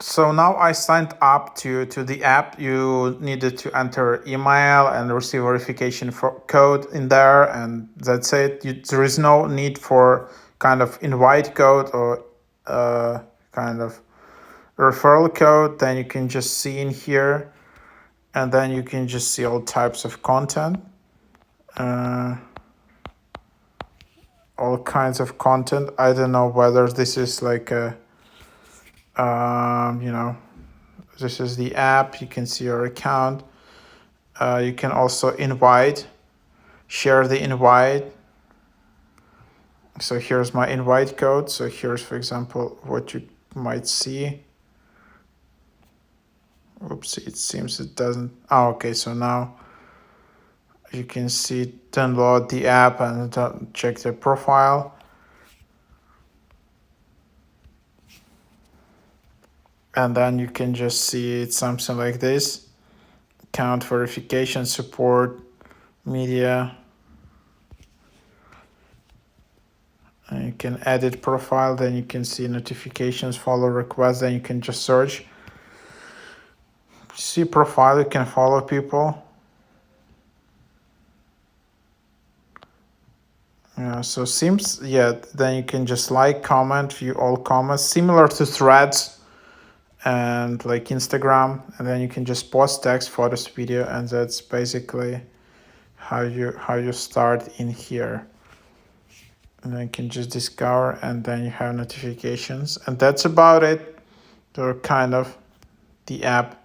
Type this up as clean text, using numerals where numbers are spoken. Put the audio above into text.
So now I signed up to the app. You needed to enter email and receive verification for code in there, and that's it. There is no need for kind of invite code or kind of referral code. Then you can just see in here, and then you can just see all types of content, all kinds of content. I don't know whether this is like a you know, this is the app. You can see your account. You can also share the invite. So here's my invite code. So here's, for example, what you might see. Oops, it seems it doesn't. Oh, okay. So now you can see, download the app and check the profile. And then you can just see it's something like this. Account verification, support, media. And you can edit profile, then you can see notifications, follow requests, then you can just search. See profile, you can follow people. Yeah, so seems, yeah, then you can just like, comment, view all comments, similar to Threads and like Instagram, and then you can just post text, photos, video, and that's basically how you start in here. And then you can just discover, and then you have notifications, and that's about it. Or kind of the app.